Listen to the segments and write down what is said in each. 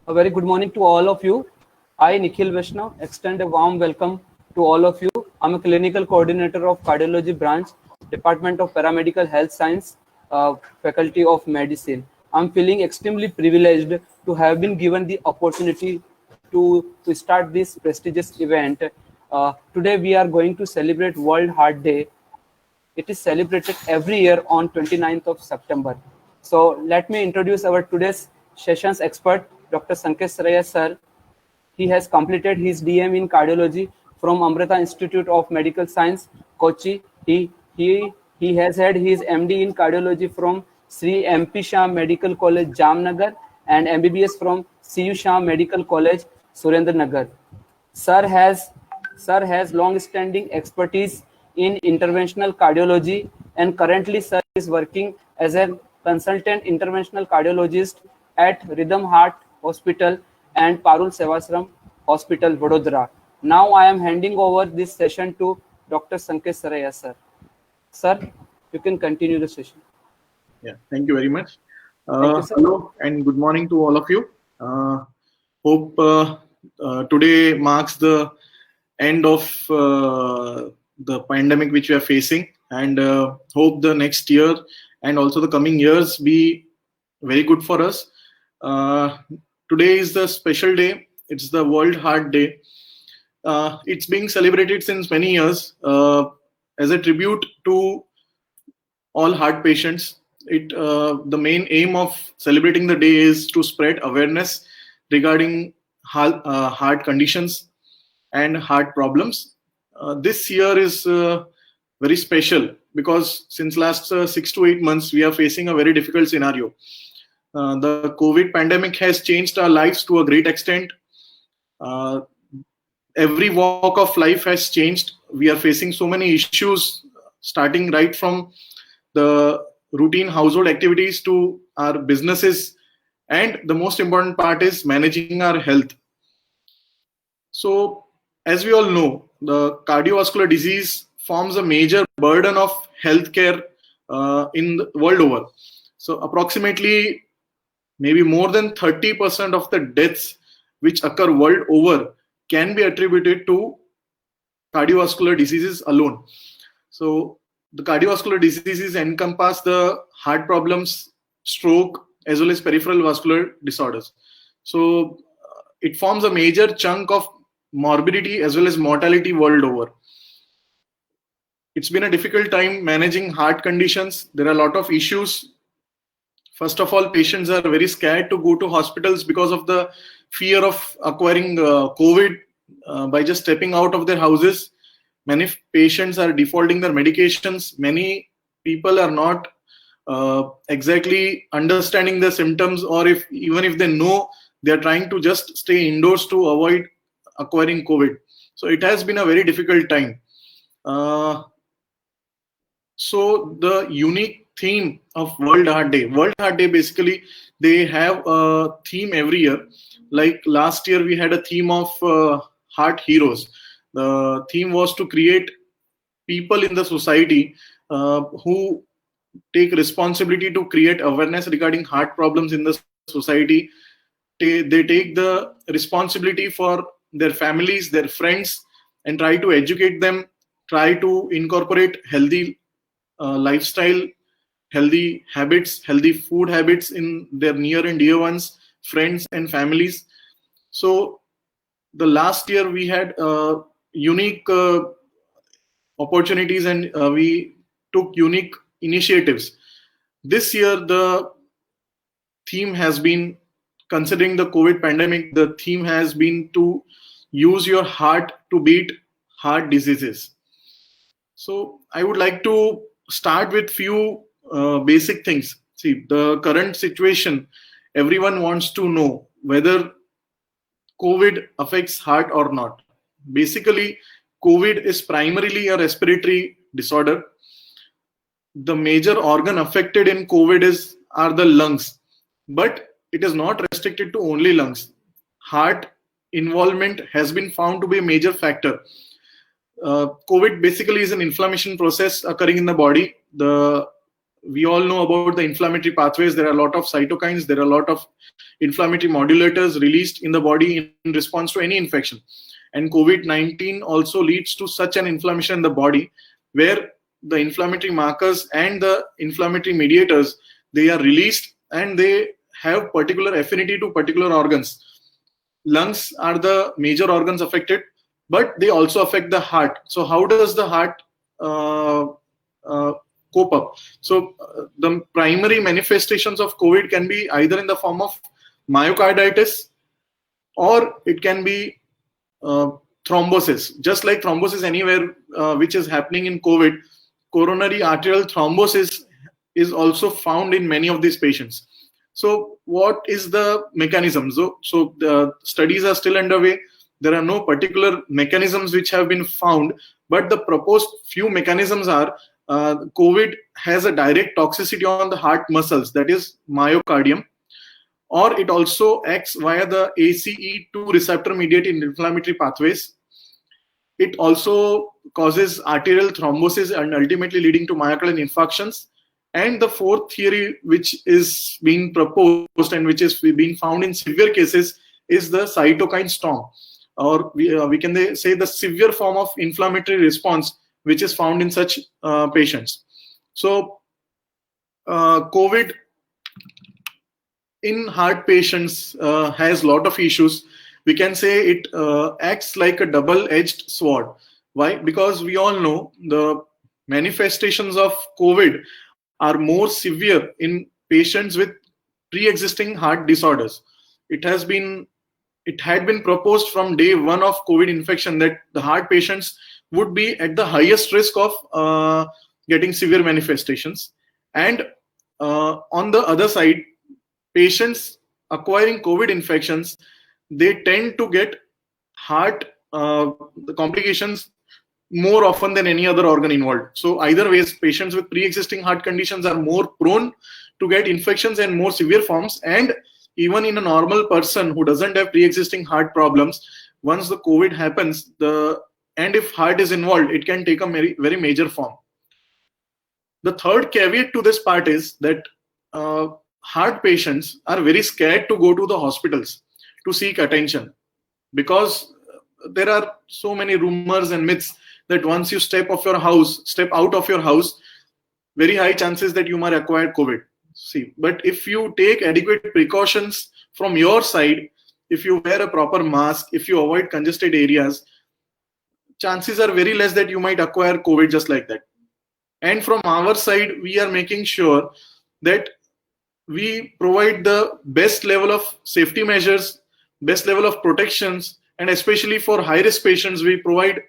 A very good morning to all of you. I, Nikhil Vaishnav, extend a warm welcome to all of you. I'm a clinical coordinator of Cardiology Branch, Department of Paramedical Health Science, Faculty of Medicine. I'm feeling extremely privileged to have been given the opportunity to start this prestigious event. Today we are going to celebrate World Heart Day. It is celebrated every year on 29th of September. So let me introduce our today's session's expert, Dr. Sanket Saraiya sir. He has completed his DM in cardiology from Amrita Institute of Medical Science, Kochi. He has had his MD in cardiology from Sri MP Shah Medical College, Jamnagar, and MBBS from CU Shah Medical College, Surendranagar. Sir has long-standing expertise in interventional cardiology, and currently Sir is working as a consultant interventional cardiologist at Rhythm Heart Hospital and Parul Sevasram Hospital, Vadodara. Now I am handing over this session to Dr. Sanket Saraiya sir. Sir, you can continue the session. Yeah, thank you very much. You, hello and good morning to all of you. Hope today marks the end of the pandemic which we are facing, and hope the next year and also the coming years be very good for us. Today is the special day. It's the World Heart Day. It's being celebrated since many years as a tribute to all heart patients. The main aim of celebrating the day is to spread awareness regarding heart conditions and heart problems. This year is very special because since last 6 to 8 months we are facing a very difficult scenario. The COVID pandemic has changed our lives to a great extent. Every walk of life has changed. We are facing so many issues, starting right from the routine household activities to our businesses, and the most important part is managing our health. So, as we all know, the cardiovascular disease forms a major burden of healthcare in the world over. So, approximately maybe more than 30% of the deaths which occur world over can be attributed to cardiovascular diseases alone. So, the cardiovascular diseases encompass the heart problems, stroke, as well as peripheral vascular disorders. So, it forms a major chunk of morbidity as well as mortality world over. It's been a difficult time managing heart conditions. There are a lot of issues. First of all, patients are very scared to go to hospitals because of the fear of acquiring COVID by just stepping out of their houses. Many patients are defaulting their medications. Many people are not exactly understanding the symptoms, or even if they know, they are trying to just stay indoors to avoid acquiring COVID. So it has been a very difficult time. So the unique theme of World Heart Day. World Heart Day, basically, they have a theme every year. Like last year, we had a theme of heart heroes. The theme was to create people in the society who take responsibility to create awareness regarding heart problems in the society. They take the responsibility for their families, their friends, and try to educate them, try to incorporate healthy lifestyle, healthy habits, healthy food habits in their near and dear ones, friends and families. So the last year we had unique opportunities, and we took unique initiatives. This year the theme has been, considering the COVID pandemic, the theme has been to use your heart to beat heart diseases. So I would like to start with few basic things. See, the current situation, everyone wants to know whether COVID affects heart or not. Basically, COVID is primarily a respiratory disorder. The major organ affected in COVID are the lungs, but it is not restricted to only lungs. Heart involvement has been found to be a major factor. COVID basically is an inflammation process occurring in the body. The we all know about the inflammatory pathways. There are a lot of cytokines, there are a lot of inflammatory modulators released in the body in response to any infection. And COVID-19 also leads to such an inflammation in the body where the inflammatory markers and the inflammatory mediators, they are released and they have particular affinity to particular organs. Lungs are the major organs affected, but they also affect the heart. So how does the heart cope up? So the primary manifestations of COVID can be either in the form of myocarditis, or it can be thrombosis. Just like thrombosis anywhere which is happening in COVID, coronary arterial thrombosis is also found in many of these patients. So what is the mechanism? So the studies are still underway. There are no particular mechanisms which have been found, but the proposed few mechanisms are COVID has a direct toxicity on the heart muscles, that is myocardium, or it also acts via the ACE2 receptor mediated inflammatory pathways. It also causes arterial thrombosis and ultimately leading to myocardial infarctions. And the fourth theory, which is being proposed and which is being found in severe cases, is the cytokine storm, or we can say the severe form of inflammatory response which is found in such patients. So COVID in heart patients has a lot of issues. We can say it acts like a double-edged sword. Why? Because we all know the manifestations of COVID are more severe in patients with pre-existing heart disorders. It had been proposed from day one of COVID infection that the heart patients would be at the highest risk of getting severe manifestations. And on the other side, patients acquiring COVID infections, they tend to get heart complications more often than any other organ involved. So either ways, patients with pre-existing heart conditions are more prone to get infections and more severe forms. And even in a normal person who doesn't have pre-existing heart problems, once the COVID happens, and if heart is involved, it can take a very, very major form. The third caveat to this part is that heart patients are very scared to go to the hospitals to seek attention, because there are so many rumors and myths that once you step out of your house, very high chances that you might acquire COVID. But if you take adequate precautions from your side, if you wear a proper mask, if you avoid congested areas, chances are very less that you might acquire COVID just like that. And from our side, we are making sure that we provide the best level of safety measures, best level of protections, and especially for high-risk patients, we provide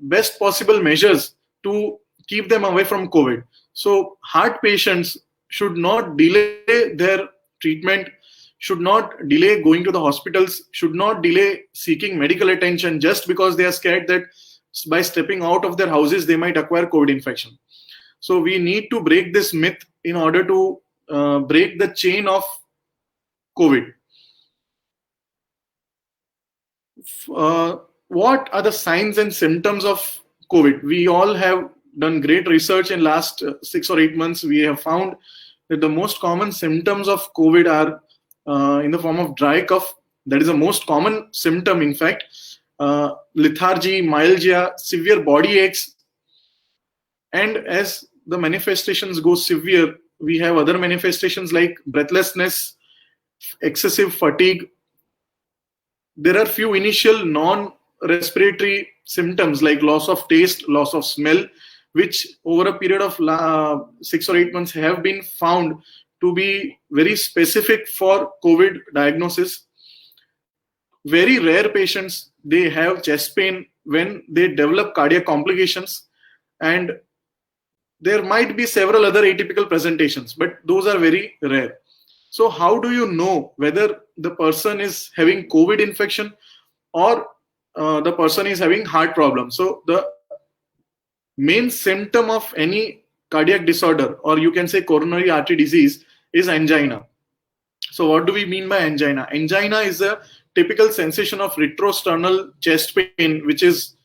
best possible measures to keep them away from COVID. So heart patients should not delay their treatment, should not delay going to the hospitals, should not delay seeking medical attention just because they are scared that by stepping out of their houses, they might acquire COVID infection. So we need to break this myth in order to break the chain of COVID. What are the signs and symptoms of COVID? We all have done great research in last 6 or 8 months. We have found that the most common symptoms of COVID are in the form of dry cough. That is the most common symptom, in fact. Lethargy, myalgia, severe body aches. And as the manifestations go severe, we have other manifestations like breathlessness, excessive fatigue. There are few initial non-respiratory symptoms like loss of taste, loss of smell, which over a period of 6 or 8 months have been found to be very specific for COVID diagnosis. Very rare patients, they have chest pain when they develop cardiac complications, and there might be several other atypical presentations, but those are very rare. So how do you know whether the person is having COVID infection or the person is having heart problem? So the main symptom of any cardiac disorder, or you can say coronary artery disease, is angina. So what do we mean by angina? Angina is a typical sensation of retrosternal chest pain, which is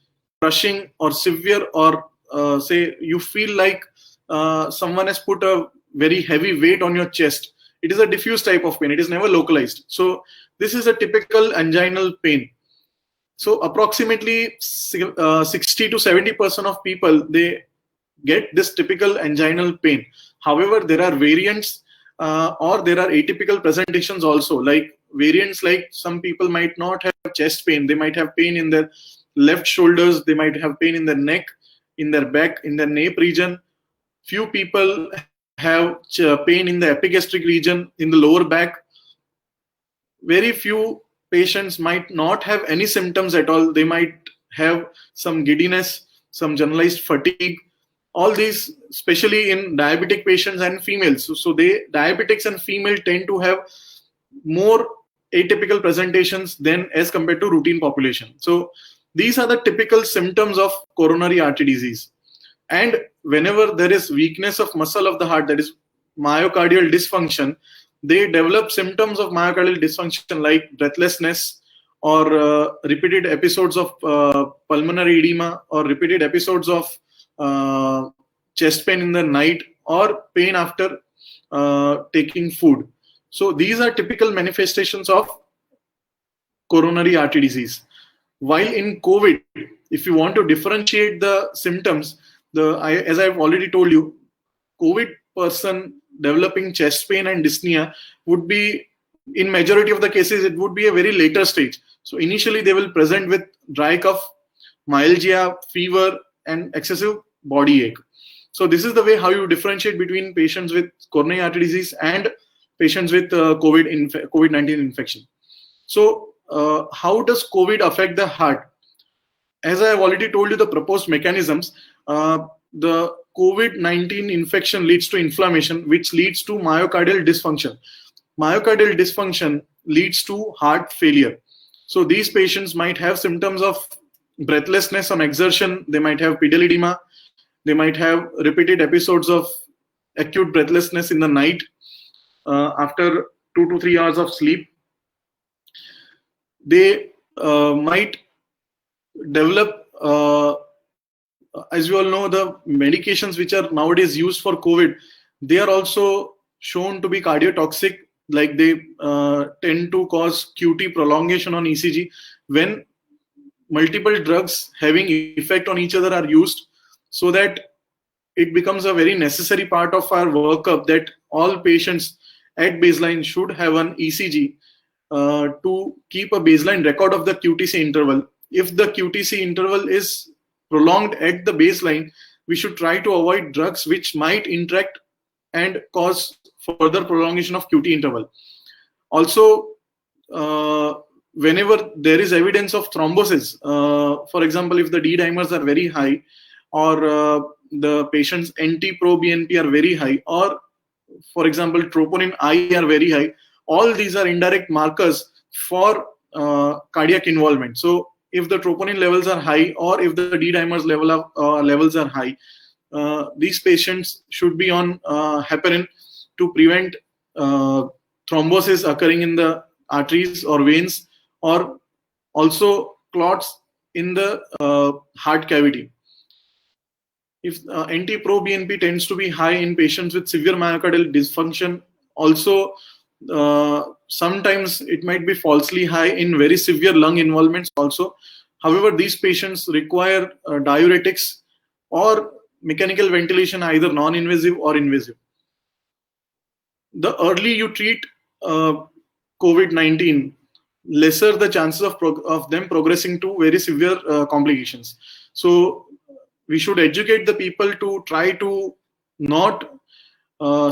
crushing or severe, or say you feel like someone has put a very heavy weight on your chest. It is a diffuse type of pain. It is never localized. So this is a typical anginal pain. So approximately 60 to 70% of people, they get this typical anginal pain. However, there are variants or there are atypical presentations also. Like variants, like some people might not have chest pain. They might have pain in their left shoulders. They might have pain in their neck, in their back, in their nape region. Few people have pain in the epigastric region, in the lower back. Very few patients might not have any symptoms at all. They might have some giddiness, some generalized fatigue. All these, especially in diabetic patients and females. So diabetics and female tend to have more atypical presentations than as compared to routine population. So these are the typical symptoms of coronary artery disease. And whenever there is weakness of muscle of the heart, that is myocardial dysfunction, they develop symptoms of myocardial dysfunction like breathlessness or repeated episodes of pulmonary edema or repeated episodes of chest pain in the night or pain after taking food. So these are typical manifestations of coronary artery disease. While in COVID, if you want to differentiate the symptoms, as I've already told you, COVID person developing chest pain and dyspnea would be, in majority of the cases, it would be a very later stage. So initially they will present with dry cough, myalgia, fever, and excessive body ache. So this is the way how you differentiate between patients with coronary artery disease and patients with COVID-19 infection. So how does COVID affect the heart? As I have already told you the proposed mechanisms, the COVID-19 infection leads to inflammation, which leads to myocardial dysfunction. Myocardial dysfunction leads to heart failure. So these patients might have symptoms of breathlessness on exertion. They might have pedal edema. They might have repeated episodes of acute breathlessness in the night after 2 to 3 hours of sleep. They might develop, as you all know, the medications which are nowadays used for COVID, they are also shown to be cardiotoxic. Like they tend to cause QT prolongation on ECG. When multiple drugs having effect on each other are used, so that it becomes a very necessary part of our workup that all patients at baseline should have an ECG to keep a baseline record of the QTC interval. If the QTC interval is prolonged at the baseline, we should try to avoid drugs which might interact and cause further prolongation of QT interval. Also, whenever there is evidence of thrombosis, for example, if the D dimers are very high, or the patient's NT-proBNP are very high, or for example, troponin I are very high, all these are indirect markers for cardiac involvement. So if the troponin levels are high, or if the D dimers levels are high, these patients should be on heparin to prevent thrombosis occurring in the arteries or veins, or also clots in the heart cavity. If NT-proBNP tends to be high in patients with severe myocardial dysfunction, also sometimes it might be falsely high in very severe lung involvements also. However, these patients require diuretics or mechanical ventilation, either non-invasive or invasive. The early you treat COVID-19, lesser the chances of them progressing to very severe complications. So we should educate the people to try to not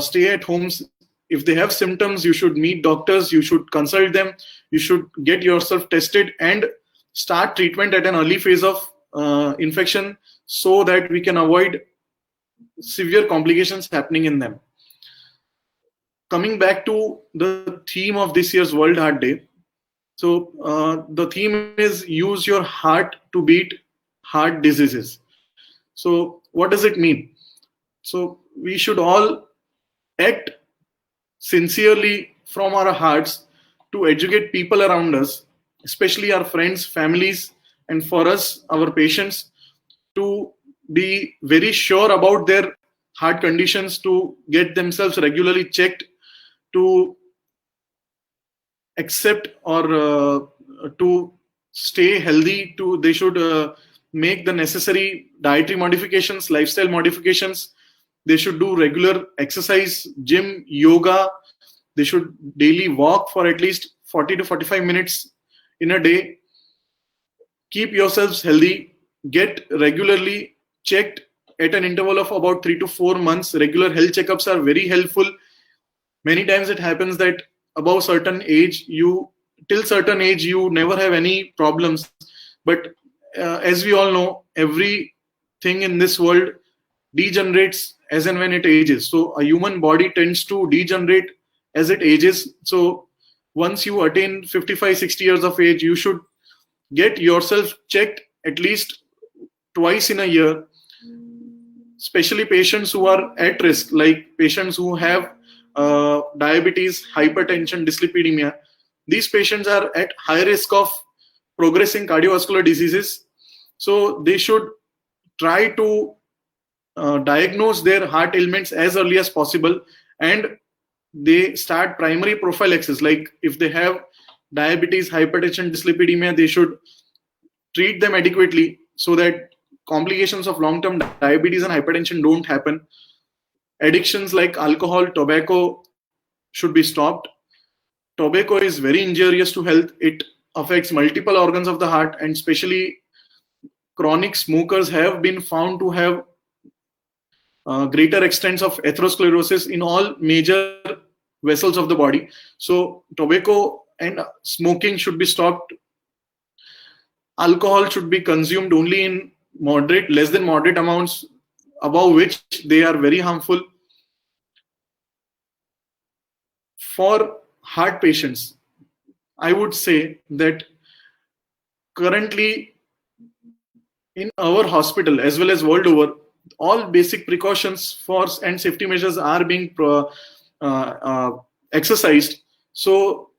stay at homes. If they have symptoms, you should meet doctors, you should consult them, you should get yourself tested and start treatment at an early phase of infection, so that we can avoid severe complications happening in them. Coming back to the theme of this year's World Heart Day. So the theme is use your heart to beat heart diseases. So what does it mean? So we should all act sincerely from our hearts to educate people around us, especially our friends, families, and for us, our patients, to be very sure about their heart conditions to get themselves regularly checked, to accept or to stay healthy. They should make the necessary dietary modifications, lifestyle modifications. They should do regular exercise, gym, yoga. They should daily walk for at least 40 to 45 minutes in a day. Keep yourselves healthy. Get regularly checked at an interval of about 3 to 4 months. Regular health checkups are very helpful. Many times it happens that above certain age, till certain age, you never have any problems. But as we all know, everything in this world degenerates as and when it ages. So a human body tends to degenerate as it ages. So once you attain 55, 60 years of age, you should get yourself checked at least twice in a year, especially patients who are at risk, like patients who have diabetes, hypertension, dyslipidemia. These patients are at high risk of progressing cardiovascular diseases. So they should try to diagnose their heart ailments as early as possible, and they start primary prophylaxis. Like if they have diabetes, hypertension, dyslipidemia, they should treat them adequately so that complications of long-term diabetes and hypertension don't happen. Addictions like alcohol, tobacco should be stopped. Tobacco is very injurious to health. It affects multiple organs of the heart, and especially chronic smokers have been found to have greater extents of atherosclerosis in all major vessels of the body. So tobacco and smoking should be stopped. Alcohol should be consumed only in less than moderate amounts, above which they are very harmful. For heart patients, I would say that currently in our hospital as well as world over, all basic precautions and safety measures are being exercised. So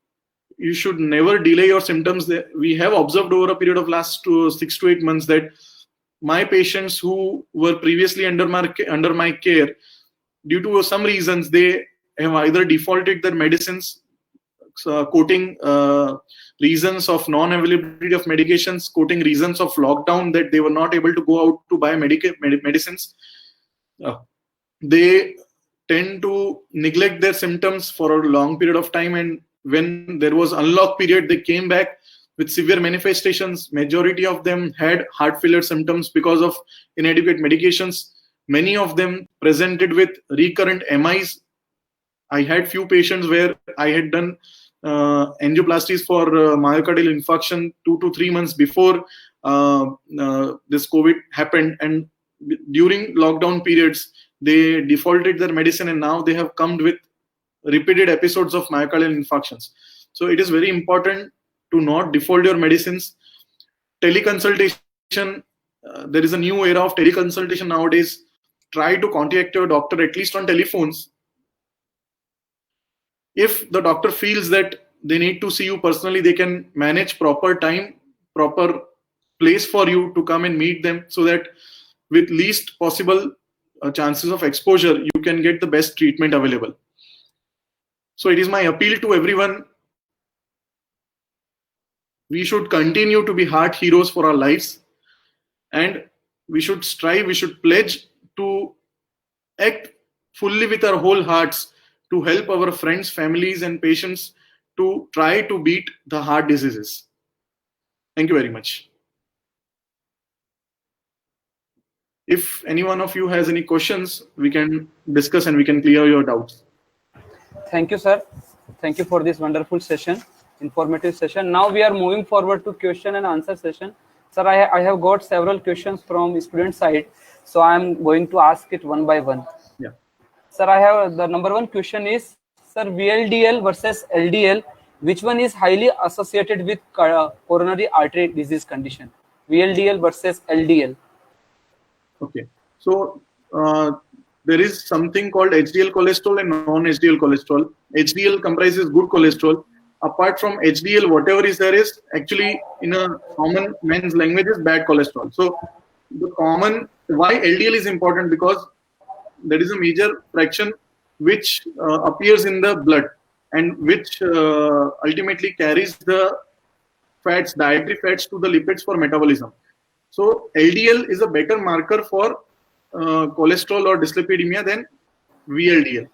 you should never delay your symptoms. We have observed over a period of last 6 to 8 months that my patients who were previously under my care, due to some reasons, they have either defaulted their medicines, quoting reasons of non-availability of medications, quoting reasons of lockdown that they were not able to go out to buy medicines. They tend to neglect their symptoms for a long period of time, and when there was unlock period, they came back with severe manifestations. Majority of them had heart failure symptoms because of inadequate medications. Many of them presented with recurrent MIs. I had few patients where I had done angioplasties for myocardial infarction 2 to 3 months before this COVID happened, and during lockdown periods they defaulted their medicine, and now they have come with repeated episodes of myocardial infarctions. So it is very important to not default your medicines. Teleconsultation, there is a new era of teleconsultation nowadays. Try to contact your doctor at least on telephones. If the doctor feels that they need to see you personally, they can manage proper time, proper place for you to come and meet them, so that with least possible chances of exposure, you can get the best treatment available. So it is my appeal to everyone. We should continue to be heart heroes for our lives, and we should strive, we should pledge to act fully with our whole hearts to help our friends, families, and patients to try to beat the heart diseases. Thank you very much. If any one of you has any questions, we can discuss and we can clear your doubts. Thank you, sir. Thank you for this wonderful session, informative session. Now we are moving forward to question and answer session. Sir, I have got several questions from student side, so I am going to ask it one by one. Yeah. Sir, I have the number one question is, sir, VLDL versus LDL, which one is highly associated with coronary artery disease condition? VLDL versus LDL. Okay. So there is something called HDL cholesterol and non-HDL cholesterol. HDL comprises good cholesterol. Apart from HDL, whatever is there is actually, in a common man's language, is bad cholesterol. So the common, why LDL is important, because that is a major fraction which appears in the blood and which ultimately carries the fats, dietary fats to the lipids for metabolism. So LDL is a better marker for cholesterol or dyslipidemia than VLDL.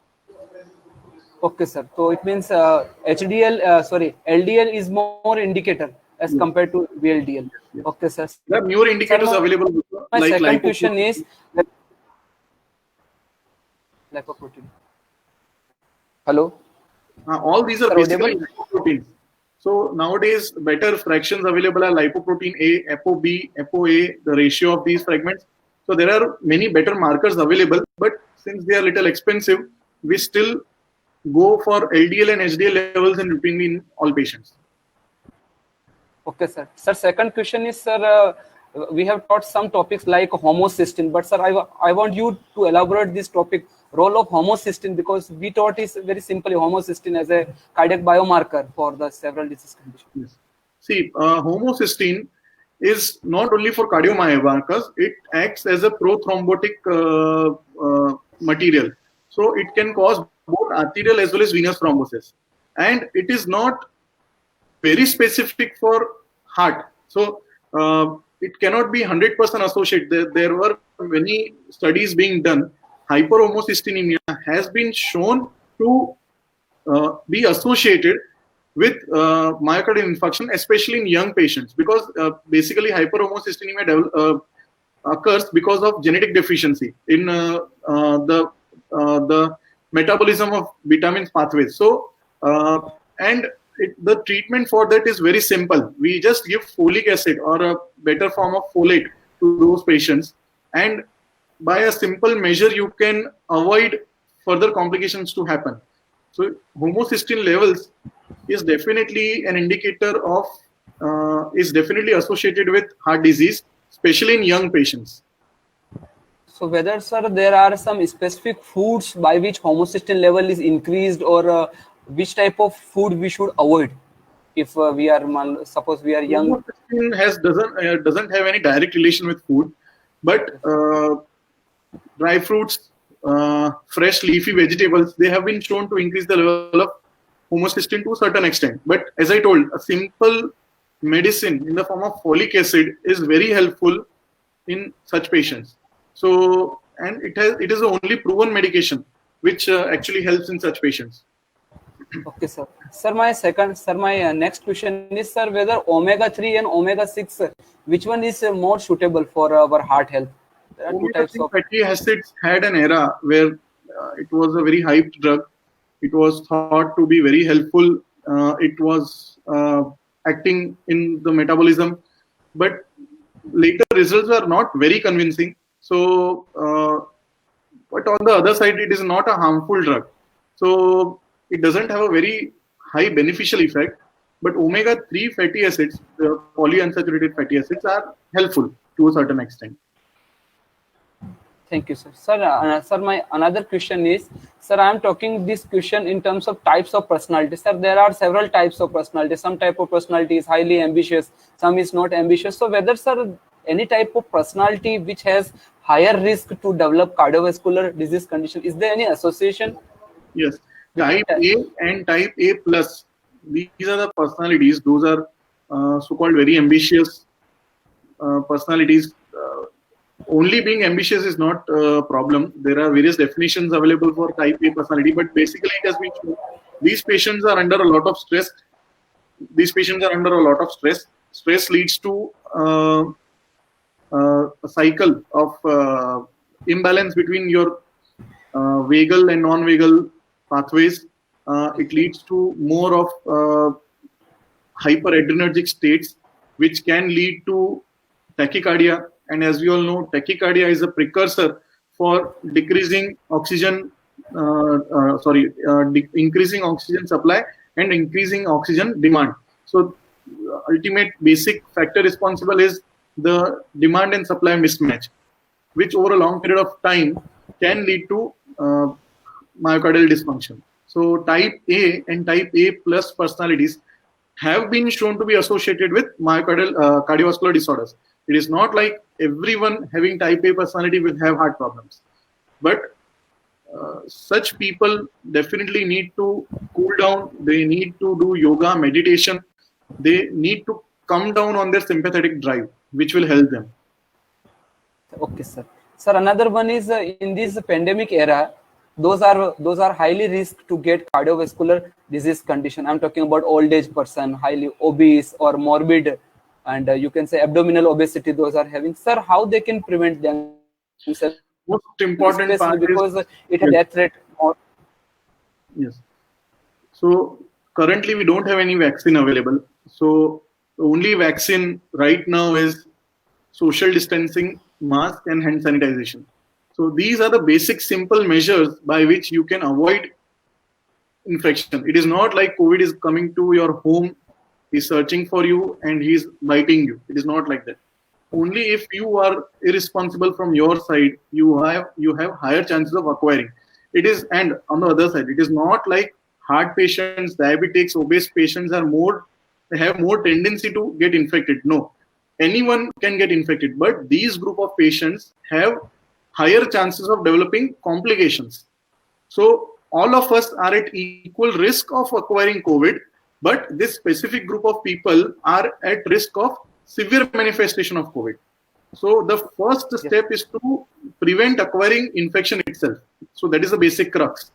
Okay, sir. So it means LDL is more indicator as compared to VLDL. Yes. Okay, sir. There are newer indicators available. My like second lipoprotein. question is lipoprotein. Hello. All these are Sir, basically audible? lipoproteins. So nowadays, better fractions available are lipoprotein A, ApoB, ApoA, the ratio of these fragments. So there are many better markers available, but since they are little expensive, we still go for LDL and HDL levels in routine in all patients. Okay, sir. Sir, second question is, sir, we have taught some topics like homocysteine, but sir, I want you to elaborate this topic, role of homocysteine, because we taught is very simply homocysteine as a cardiac biomarker for the several disease conditions. Yes. See, homocysteine is not only for cardiomyomarkers, it acts as a prothrombotic material. So it can cause both arterial as well as venous thrombosis. And it is not very specific for heart. So it cannot be 100% associated. There were many studies being done. Hyperhomocysteinemia has been shown to be associated with myocardial infarction, especially in young patients, because basically hyperhomocysteinemia occurs because of genetic deficiency in the metabolism of vitamins pathways. So, the treatment for that is very simple. We just give folic acid or a better form of folate to those patients, and by a simple measure, you can avoid further complications to happen. So, homocysteine levels is definitely an indicator of, is definitely associated with heart disease, especially in young patients. So whether, sir, there are some specific foods by which homocysteine level is increased, or which type of food we should avoid if we are, suppose we are young. Homocysteine doesn't have any direct relation with food, but dry fruits, fresh leafy vegetables, they have been shown to increase the level of homocysteine to a certain extent. But as I told, a simple medicine in the form of folic acid is very helpful in such patients. So, and it is the only proven medication which actually helps in such patients. Okay, sir. Sir, my next question is, sir, whether omega-3 and omega-6, which one is more suitable for our heart health? There are two types of fatty acids had an era where it was a very hyped drug. It was thought to be very helpful. It was acting in the metabolism, but later results were not very convincing. So, but on the other side, it is not a harmful drug. So it doesn't have a very high beneficial effect. But omega-3 fatty acids, the polyunsaturated fatty acids, are helpful to a certain extent. Thank you, sir. Sir, my another question is, sir, I am talking this question in terms of types of personality. Sir, there are several types of personality. Some type of personality is highly ambitious, some is not ambitious. So whether, sir, any type of personality which has higher risk to develop cardiovascular disease condition, is there any association? Yes, type A and type A plus. These are the personalities. Those are so-called very ambitious personalities. Only being ambitious is not a problem. There are various definitions available for type A personality, but basically it has been shown these patients are under a lot of stress. Stress leads to a cycle of imbalance between your vagal and non-vagal pathways. It leads to more of hyperadrenergic states, which can lead to tachycardia. And as we all know, tachycardia is a precursor for decreasing oxygen, increasing oxygen supply and increasing oxygen demand. So, ultimate basic factor responsible is the demand and supply mismatch, which over a long period of time can lead to myocardial dysfunction. So, type A and type A plus personalities have been shown to be associated with myocardial cardiovascular disorders. It is not like everyone having type A personality will have heart problems, but such people definitely need to cool down. They need to do yoga, meditation. They need to come down on their sympathetic drive, which will help them. Okay, sir. Sir, another one is in this pandemic era, those are highly risk to get cardiovascular disease condition. I'm talking about old age person, highly obese or morbid, and you can say abdominal obesity. Those are having. Sir, how they can prevent themselves? Most important part because is, it has death rate. Yes. So currently we don't have any vaccine available. So the only vaccine right now is social distancing, mask, and hand sanitization. So these are the basic simple measures by which you can avoid infection. It is not like COVID is coming to your home, he's searching for you, and he's biting you. It is not like that. Only if you are irresponsible from your side, you have higher chances of acquiring. It is, and on the other side, it is not like heart patients, diabetics, obese patients they have more tendency to get infected. No, anyone can get infected, but these group of patients have higher chances of developing complications. So all of us are at equal risk of acquiring COVID, but this specific group of people are at risk of severe manifestation of COVID. So the first step is to prevent acquiring infection itself. So that is the basic crux.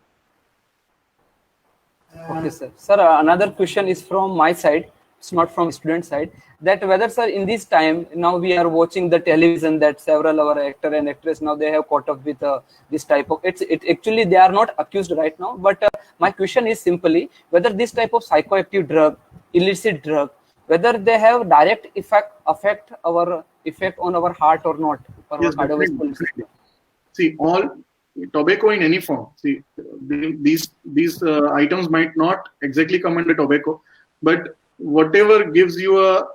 Okay, sir. Sir, another question is from my side. It's not from student side. That whether, sir, in this time now we are watching the television that several our actor and actress now they have caught up with this type of it actually they are not accused right now. But my question is simply whether this type of psychoactive drug, illicit drug, whether they have direct effect on our heart or not, or Yes, our cardiovascular system. See, all tobacco in any form. See, these items might not exactly come under tobacco, but whatever gives you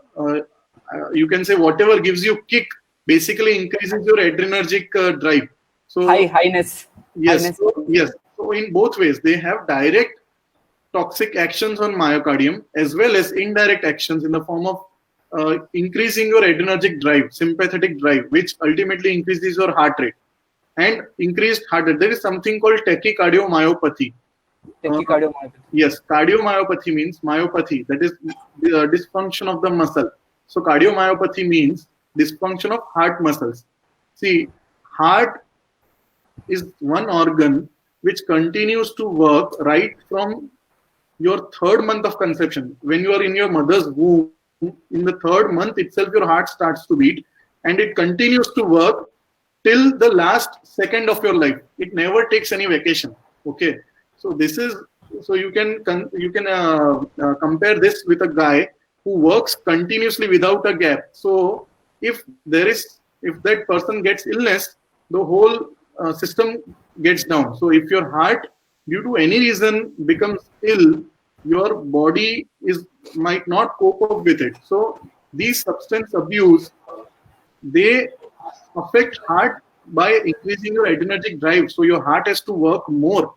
you can say whatever gives you kick basically increases your adrenergic drive. So Highness. Yes, Highness. yes. So in both ways, they have direct toxic actions on myocardium as well as indirect actions in the form of increasing your adrenergic drive, sympathetic drive, which ultimately increases your heart rate. And increased heart rate, there is something called tachycardiomyopathy. Tachycardiomyopathy. Yes, cardiomyopathy means myopathy, that is the dysfunction of the muscle. So cardiomyopathy means dysfunction of heart muscles. See, heart is one organ which continues to work right from your third month of conception. When you are in your mother's womb, in the third month itself, your heart starts to beat, and it continues to work till the last second of your life. It never takes any vacation. Okay, so this is, so you can compare this with a guy who works continuously without a gap. So if that person gets illness, the whole system gets down. So if your heart, due to any reason, becomes ill, your body might not cope up with it. So these substance abuse, they affect heart by increasing your adrenergic drive. So your heart has to work more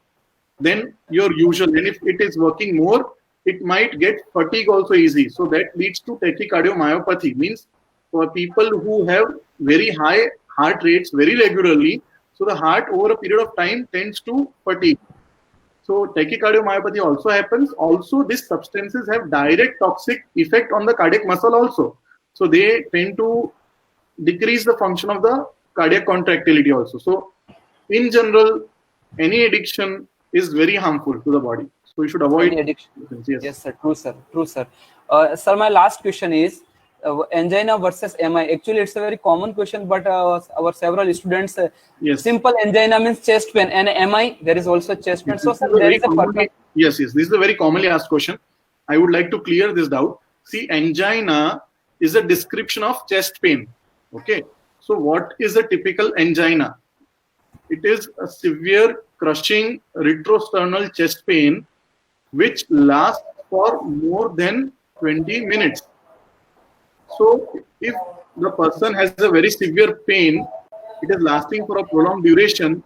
than your usual. And if it is working more, it might get fatigue also easy. So that leads to tachycardiomyopathy. Means for people who have very high heart rates very regularly, so the heart over a period of time tends to fatigue. So tachycardiomyopathy also happens. Also, these substances have direct toxic effect on the cardiac muscle also. So they tend to decrease the function of the cardiac contractility also. So in general, any addiction is very harmful to the body. So you should avoid any addiction. Yes. Yes, sir. True, sir. True, sir. Sir, my last question is angina versus MI. Actually, it's a very common question, but our several students, Yes. simple angina means chest pain, and MI, there is also chest pain. Yes, so, sir, there is a purpose. Yes, this is a very commonly asked question. I would like to clear this doubt. See, angina is a description of chest pain. Okay. So what is a typical angina? It is a severe crushing retrosternal chest pain which lasts for more than 20 minutes. So if the person has a very severe pain, it is lasting for a prolonged duration,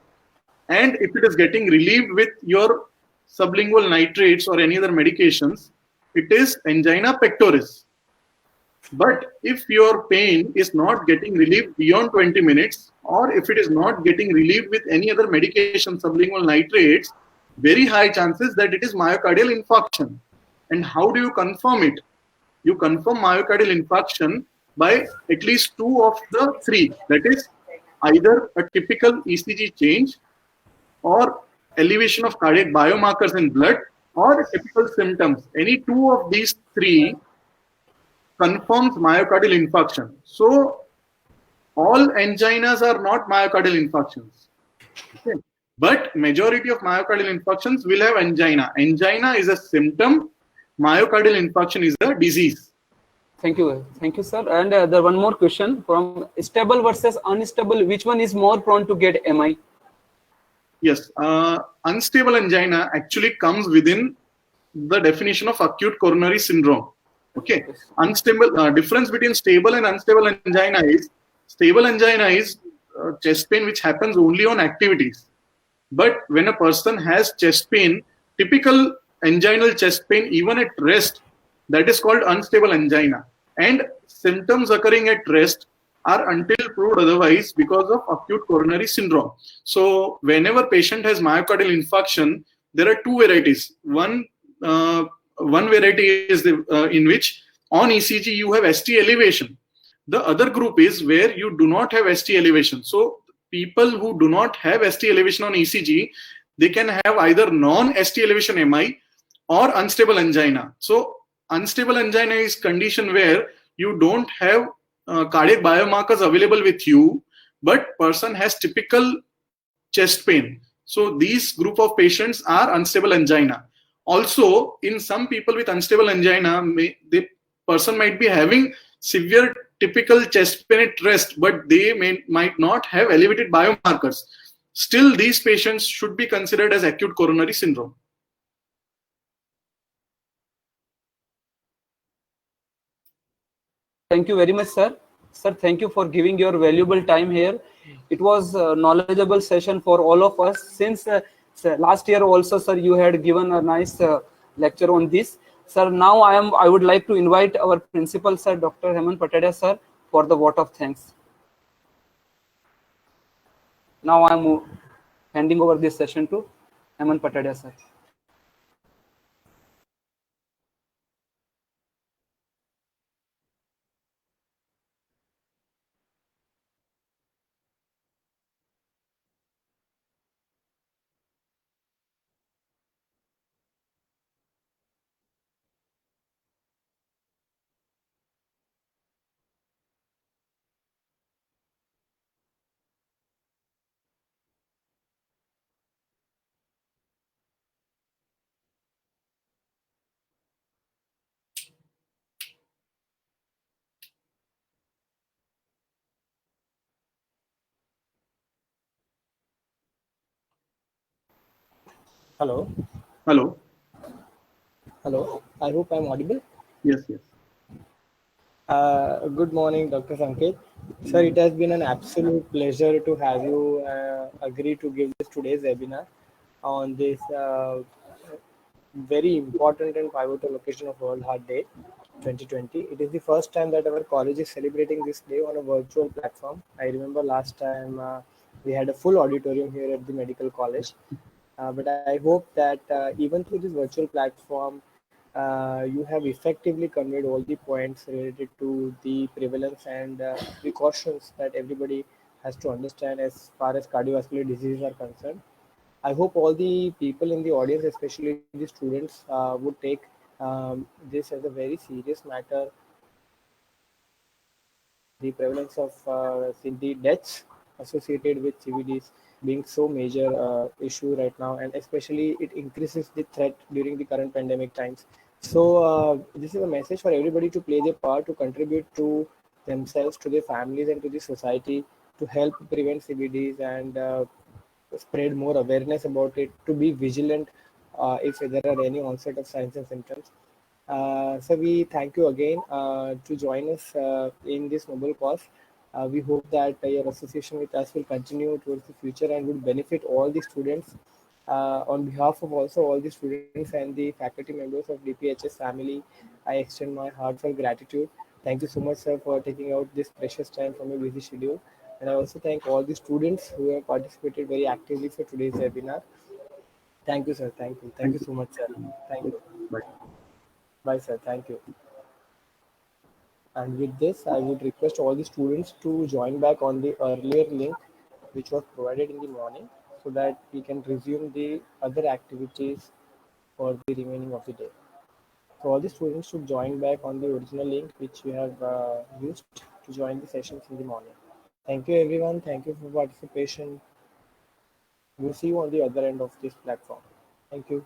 and if it is getting relieved with your sublingual nitrates or any other medications, it is angina pectoris. But if your pain is not getting relieved beyond 20 minutes, or if it is not getting relieved with any other medication, sublingual nitrates, very high chances that it is myocardial infarction. And how do you confirm it? You confirm myocardial infarction by at least two of the three. That is either a typical ECG change, or elevation of cardiac biomarkers in blood, or typical symptoms. Any two of these three confirms myocardial infarction. So all anginas are not myocardial infarctions. Okay. But majority of myocardial infarctions will have angina. Angina is a symptom. Myocardial infarction is a disease. Thank you, sir. And the one more question from stable versus unstable. Which one is more prone to get MI? Yes, unstable angina actually comes within the definition of acute coronary syndrome. Okay, unstable difference between stable and unstable angina is stable angina is chest pain which happens only on activities. But when a person has chest pain, typical anginal chest pain even at rest, that is called unstable angina. And symptoms occurring at rest are until proved otherwise because of acute coronary syndrome. So whenever patient has myocardial infarction, there are two varieties. One variety is in which on ECG you have ST elevation. The other group is where you do not have ST elevation. So people who do not have ST elevation on ECG, they can have either non-ST elevation MI or unstable angina. So unstable angina is condition where you don't have cardiac biomarkers available with you, but person has typical chest pain. So these group of patients are unstable angina. Also, in some people with unstable angina, the person might be having severe typical chest pain at rest, but they might not have elevated biomarkers. Still, these patients should be considered as acute coronary syndrome. Thank you very much, sir. Sir, thank you for giving your valuable time here. It was a knowledgeable session for all of us. Since last year also, sir, you had given a nice lecture on this. Sir, now I would like to invite our principal, sir, Dr. Hemant Patadia, sir, for the vote of thanks. Now I am handing over this session to Hemant Patadia, sir. Hello. Hello. Hello. I hope I'm audible. Yes, yes. Good morning, Dr. Sanket. Sir, it has been an absolute pleasure to have you agree to give this today's webinar on this very important and pivotal occasion of World Heart Day 2020. It is the first time that our college is celebrating this day on a virtual platform. I remember last time we had a full auditorium here at the medical college. But I hope that even through this virtual platform, you have effectively conveyed all the points related to the prevalence and precautions that everybody has to understand as far as cardiovascular diseases are concerned. I hope all the people in the audience, especially the students, would take this as a very serious matter. The prevalence of the deaths associated with CVDs being so major issue right now, and especially it increases the threat during the current pandemic times. So this is a message for everybody to play their part, to contribute to themselves, to their families, and to the society to help prevent CVDs and spread more awareness about it, to be vigilant if there are any onset of signs and symptoms. So we thank you again to join us in this noble cause. We hope that your association with us will continue towards the future and would benefit all the students. On behalf of also all the students and the faculty members of DPHS family, I extend my heartfelt gratitude Thank you so much, sir, for taking out this precious time from your busy schedule. And I also thank all the students who have participated very actively for today's webinar. Thank you, sir. Thank you. Thank Thank you so much, sir. Thank you. you. Bye. Bye, sir. Thank you. And with this, I would request all the students to join back on the earlier link which was provided in the morning so that we can resume the other activities for the remaining of the day. So all the students should join back on the original link which we have used to join the sessions in the morning. Thank you everyone. Thank you for participation. We'll see you on the other end of this platform. Thank you.